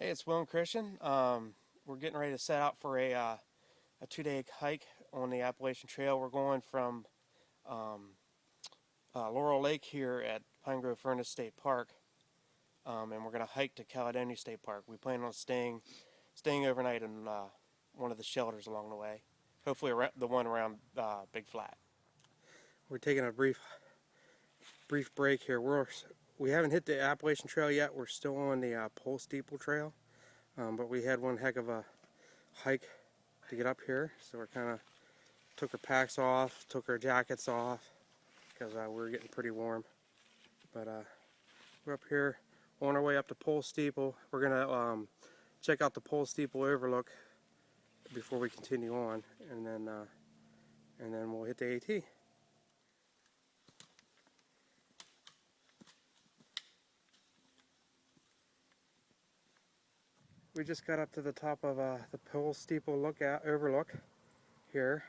Hey, it's Will and Christian. We're getting ready to set out for a 2-day hike on the Appalachian Trail. We're going from Laurel Lake here at Pine Grove Furnace State Park, and we're going to hike to Caledonia State Park. We plan on staying overnight in one of the shelters along the way, hopefully the one around Big Flat. We're taking a brief break here. We haven't hit the Appalachian Trail yet. We're still on the Pole Steeple Trail, but we had one heck of a hike to get up here, so we kind of took our packs off, took our jackets off, because we were getting pretty warm. But we're up here on our way up to Pole Steeple. We're gonna check out the Pole Steeple overlook before we continue on, and then we'll hit the AT. We just got up to the top of the Pole Steeple overlook here.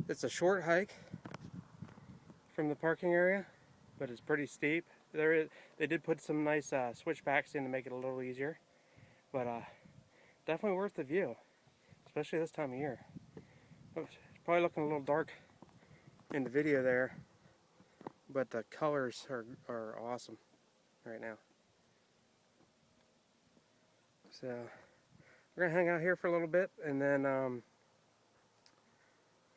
It's a short hike from the parking area, but it's pretty steep. They did put some nice switchbacks in to make it a little easier, but definitely worth the view, especially this time of year. It's probably looking a little dark in the video there, but the colors are awesome right now. So we're gonna hang out here for a little bit, and then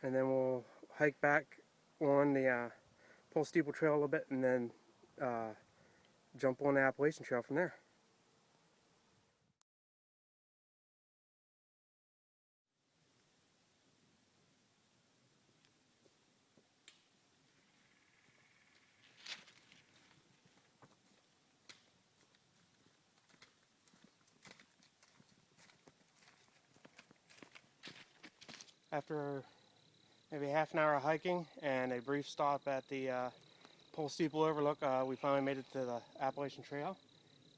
we'll hike back on the Pole Steeple Trail a little bit, and then jump on the Appalachian Trail from there. After maybe half an hour of hiking and a brief stop at the Pole Steeple overlook, we finally made it to the Appalachian Trail.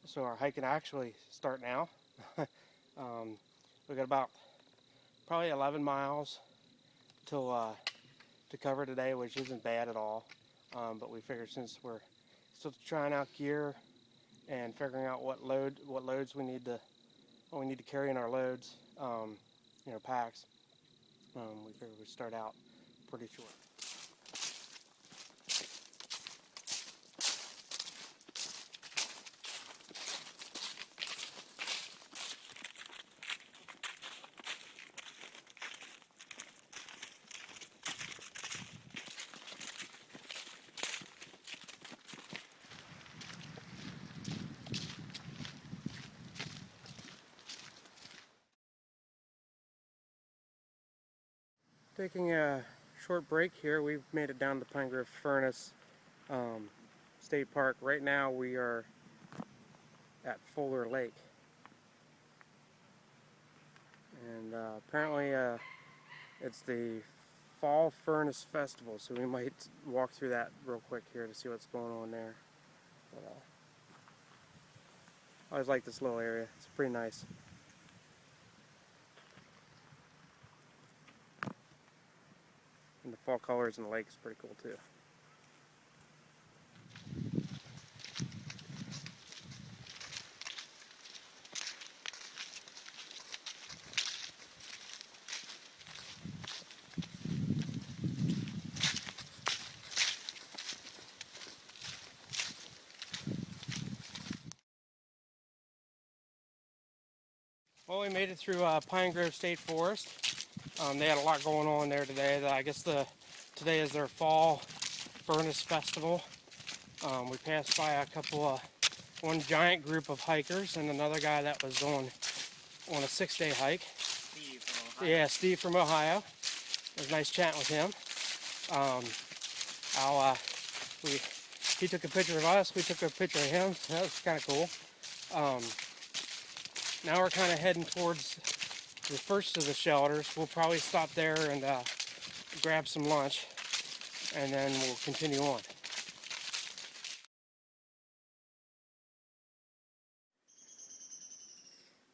So our hike can actually start now. We got about probably 11 miles to cover today, which isn't bad at all. But we figured since we're still trying out gear and figuring out what loads we need to carry in our loads, packs. We figured we'd start out pretty short. Taking a short break here. We've made it down to Pine Grove Furnace State Park. Right now we are at Fuller Lake, and apparently it's the Fall Furnace Festival, so we might walk through that real quick here to see what's going on there. But, I always like this little area. It's pretty nice. And the fall colors in the lake is pretty cool too. Well, we made it through Pine Grove State Forest. They had a lot going on there today. I guess today is their Fall Furnace Festival. We passed by one giant group of hikers and another guy that was on a 6-day hike. Steve from Ohio. Yeah, Steve from Ohio. It was nice chatting with him. He took a picture of us. We took a picture of him. So that was kind of cool. Now we're kind of heading towards the first of the shelters. We'll probably stop there and grab some lunch, and then we'll continue on.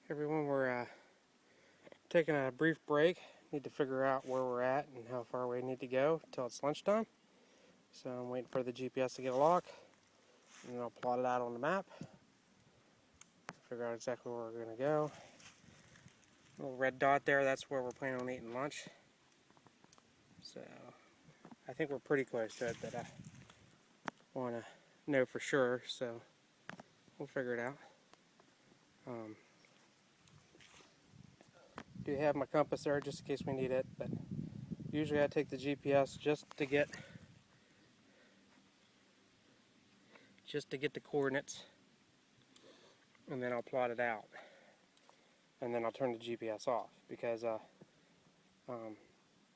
Everyone, we're taking a brief break. Need to figure out where we're at and how far we need to go till it's lunchtime. So I'm waiting for the GPS to get a lock, and then I'll plot it out on the map. figure out exactly where we're going to go. Little red dot there, that's where we're planning on eating lunch. So I think we're pretty close to it, but I want to know for sure, so we'll figure it out. Do have my compass there just in case we need it, but usually I take the GPS just to get the coordinates, and then I'll plot it out, and then I'll turn the GPS off, because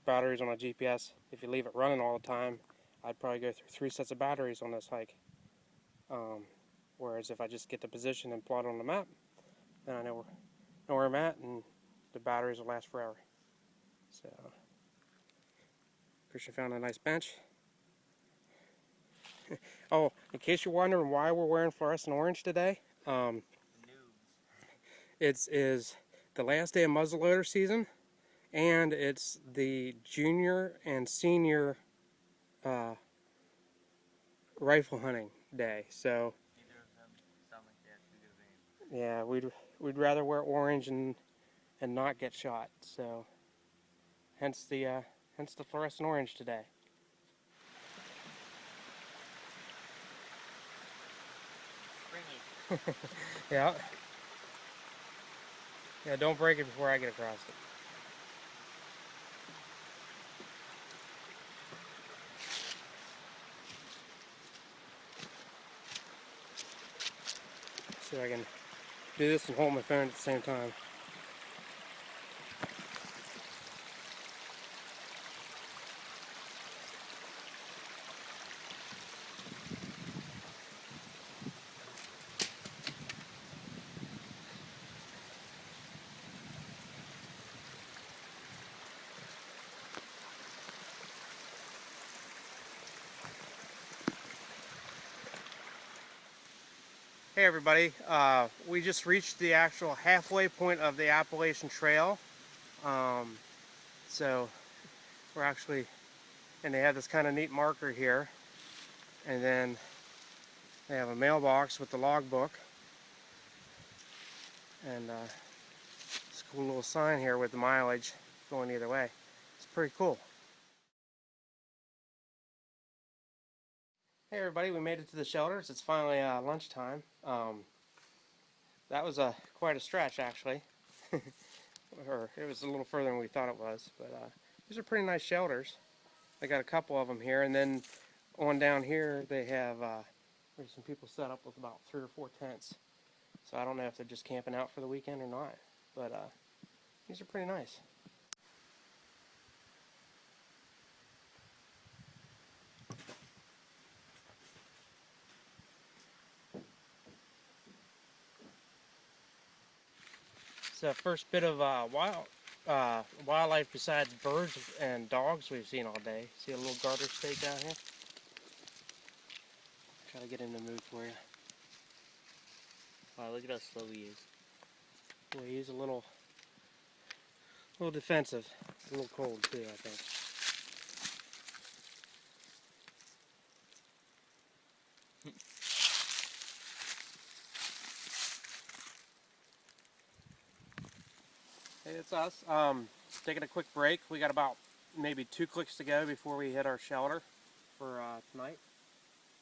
batteries on a GPS, if you leave it running all the time, I'd probably go through 3 sets of batteries on this hike. Whereas if I just get the position and plot on the map, then I know where I'm at, and the batteries will last forever. So, Christian found a nice bench. Oh, in case you're wondering why we're wearing fluorescent orange today, it is the last day of muzzleloader season, and it's the junior and senior rifle hunting day. So yeah, we'd rather wear orange and not get shot. So hence the fluorescent orange today. Springy. Yeah. Yeah, don't break it before I get across it. So I can do this and hold my phone at the same time. Hey everybody, we just reached the actual halfway point of the Appalachian Trail. So we're actually, and they have this kind of neat marker here, and then they have a mailbox with the logbook, and this cool little sign here with the mileage going either way. It's pretty cool. Hey everybody, we made it to the shelters. It's finally lunchtime. That was quite a stretch actually. Or it was a little further than we thought it was, but these are pretty nice shelters. They got a couple of them here, and then on down here they have there's some people set up with about 3 or 4 tents. So I don't know if they're just camping out for the weekend or not, but these are pretty nice. It's the first bit of wildlife besides birds and dogs we've seen all day. See a little garter snake down here? Try to get in the mood for you. Wow, look at how slow he is. Well, he's a little defensive. A little cold too, I think. Hey, it's us. Taking a quick break. We got about maybe 2 clicks to go before we hit our shelter for tonight.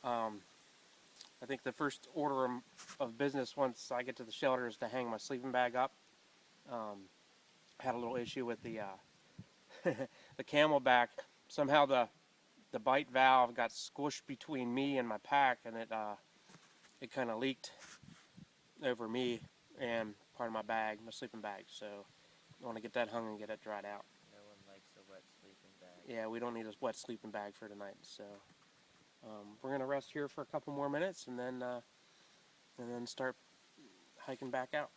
I think the first order of business once I get to the shelter is to hang my sleeping bag up. Had a little issue with the the Camelback. Somehow the bite valve got squished between me and my pack, and it kind of leaked over me and part of my bag, my sleeping bag. So I want to get that hung and get it dried out. No one likes a wet sleeping bag. Yeah, we don't need a wet sleeping bag for tonight. So we're gonna rest here for a couple more minutes, and then start hiking back out.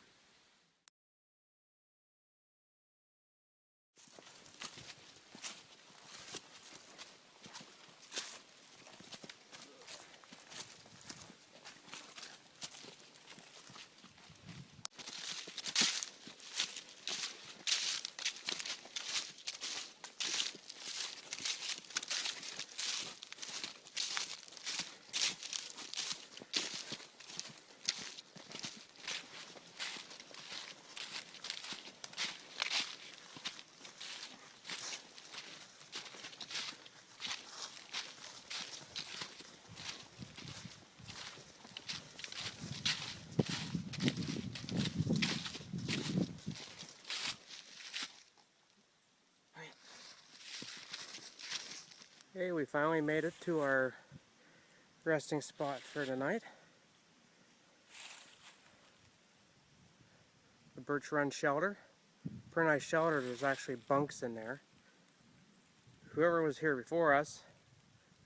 Okay, we finally made it to our resting spot for tonight. The Birch Run shelter. Pretty nice shelter. There's actually bunks in there. Whoever was here before us,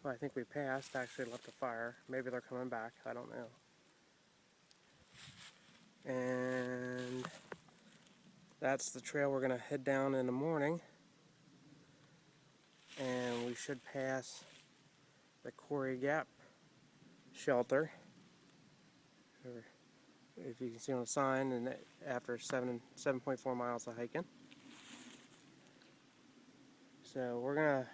who I think we passed, actually left a fire. Maybe they're coming back. I don't know. And that's the trail we're going to head down in the morning. And we should pass the Quarry Gap shelter. If you can see on the sign, and after 7.4 miles of hiking. So we're gonna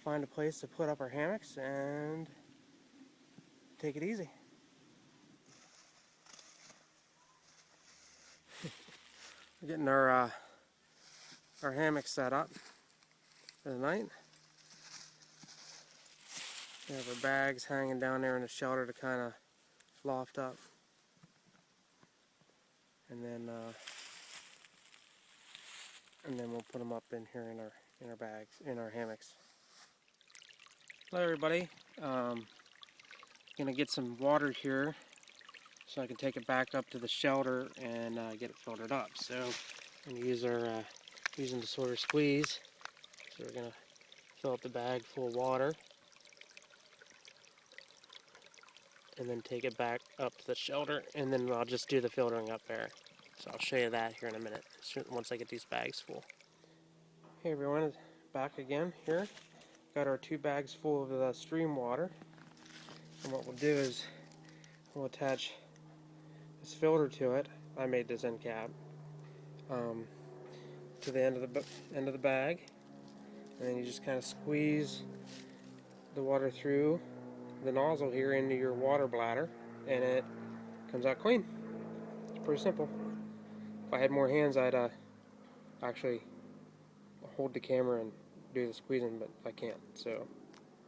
find a place to put up our hammocks and take it easy. We're getting our hammocks set up for the night. We have our bags hanging down there in the shelter to kind of loft up. And then we'll put them up in here in our bags, in our hammocks. Hello everybody. Gonna get some water here so I can take it back up to the shelter and get it filtered up. So I'm gonna use our using the sort of squeeze. So we're gonna fill up the bag full of water and then take it back up to the shelter, and then I'll just do the filtering up there. So I'll show you that here in a minute, once I get these bags full. Hey everyone, back again here. Got our 2 bags full of the stream water. And what we'll do is we'll attach this filter to it. I made this end cap to the end of the bag, and then you just kind of squeeze the water through the nozzle here into your water bladder, and it comes out clean. It's pretty simple. If I had more hands, I'd actually hold the camera and do the squeezing, but I can't, so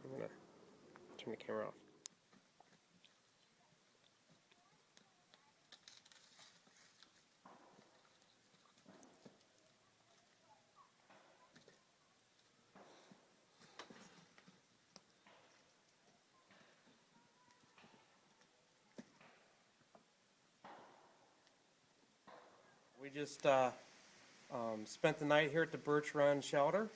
I'm gonna turn the camera off. We just spent the night here at the Birch Run shelter.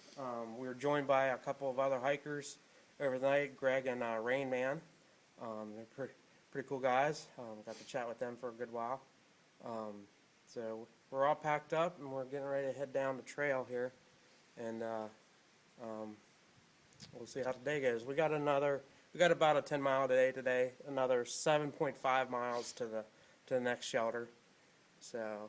We were joined by a couple of other hikers over the night, Greg and Rain Man. They're pretty cool guys. Got to chat with them for a good while. So we're all packed up and we're getting ready to head down the trail here, and we'll see how today goes. We got about a 10-mile day today. Another 7.5 miles to the next shelter. So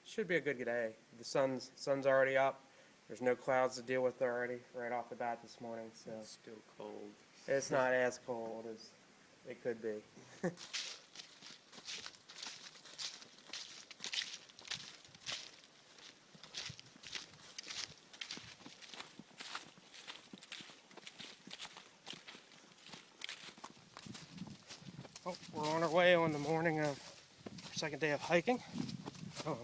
should be a good day. The sun's already up. There's no clouds to deal with already right off the bat this morning. So It's still cold. it's not as cold as it could be. Oh, we're on our way on the morning of our second day of hiking. I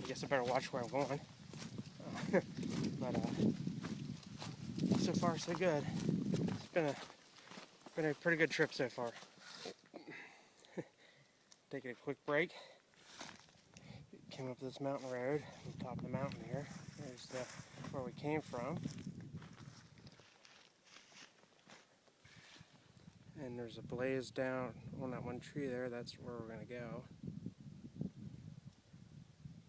guess I better watch where I'm going. But so far so good. It's been a pretty good trip so far. Taking a quick break. Came up this mountain road on top of the mountain here. There's where we came from. And there's a blaze down on that one tree there. That's where we're going to go.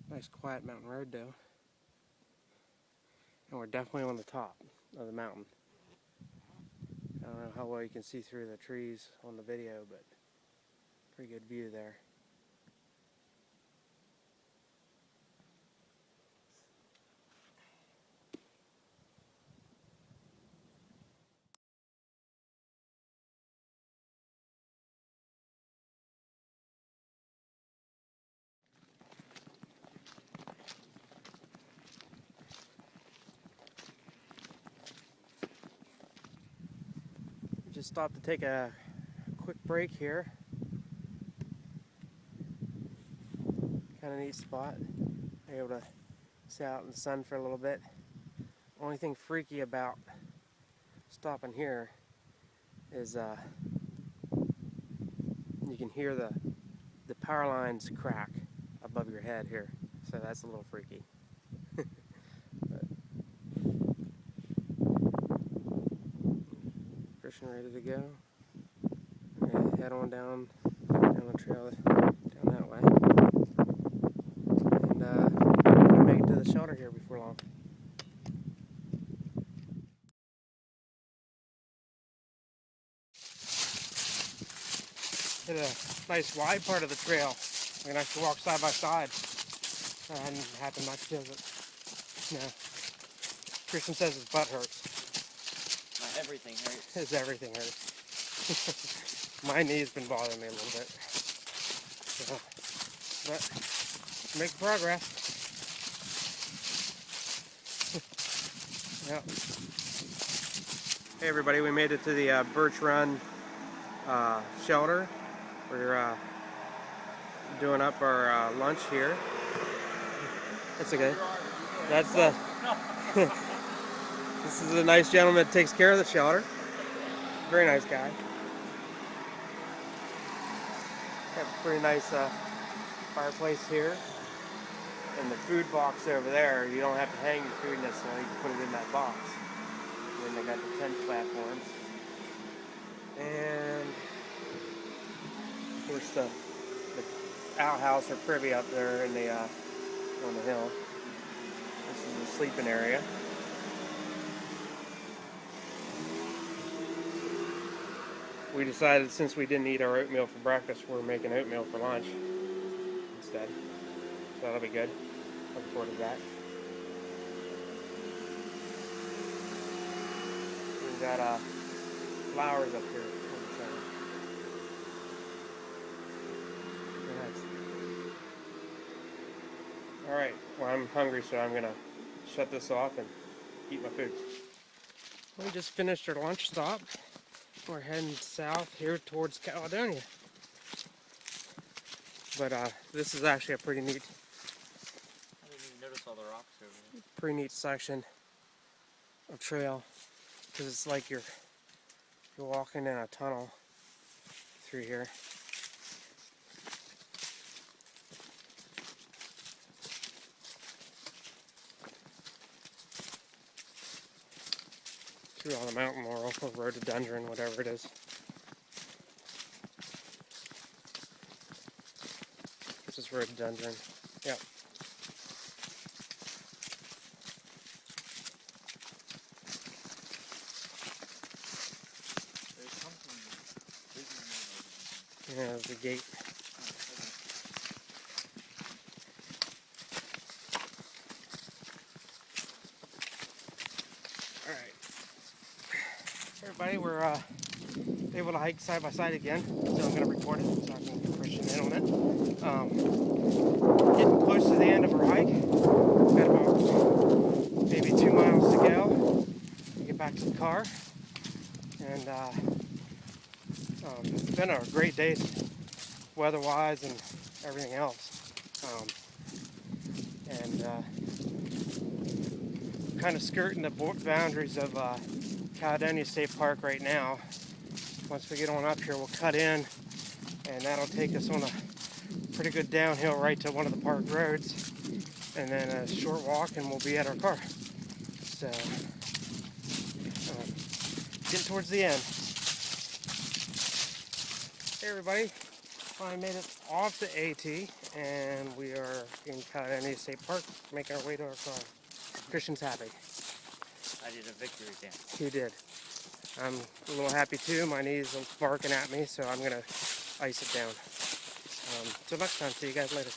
Nice quiet mountain road though. And we're definitely on the top of the mountain. I don't know how well you can see through the trees on the video, but pretty good view there. Just stopped to take a quick break here. Kind of neat spot. Able to sit out in the sun for a little bit Only thing freaky about stopping here is you can hear the power lines crack above your head here, so that's a little freaky. Christian ready to go. We're gonna head on down the trail down that way, and we'll make it to the shelter here before long. Hit a nice wide part of the trail. We can actually walk side by side. That hadn't happened much, does it? No. Christian says his butt hurts. My everything hurts. His everything hurts. My knee's been bothering me a little bit. So, but make progress. Yep. Hey everybody, we made it to the Birch Run shelter. We're doing up our lunch here. That's okay. That's the. This is a nice gentleman that takes care of the shelter. Very nice guy. Got a pretty nice fireplace here. And the food box over there, you don't have to hang your food necessarily, you can put it in that box. And then they got the tent platforms. And of course the outhouse or privy up there in the on the hill. This is the sleeping area. We decided since we didn't eat our oatmeal for breakfast, we're making oatmeal for lunch instead. So that'll be good. Looking forward to that. We've got flowers up here on the side. Nice. Alright, well I'm hungry, so I'm gonna shut this off and eat my food. We just finished our lunch stop. We're heading south here towards Caledonia. But this is actually a pretty neat. I didn't even notice all the rocks over there. Pretty neat section of trail, because it's like you're walking in a tunnel through here. Through all the mountain laurel or rhododendron, whatever it is. This is rhododendron. Yep. There's something big in there. Yeah, there's the gate. Alright. Everybody, we're able to hike side by side again, so I'm going to record it so I can get Christian in on it. Getting close to the end of our hike. Got about maybe 2 miles to go to get back to the car. And it's been a great day weather-wise and everything else. Kind of skirting the boundaries of Caledonia State Park right now. Once we get on up here, we'll cut in, and that'll take us on a pretty good downhill right to one of the park roads, and then a short walk, and we'll be at our car. So, getting towards the end. Hey everybody, I made it off the AT, and we are in Caledonia State Park, making our way to our car. Christian's happy. I did a victory dance. He did. I'm a little happy too. My knees are barking at me, so I'm going to ice it down. Till next time, see you guys later.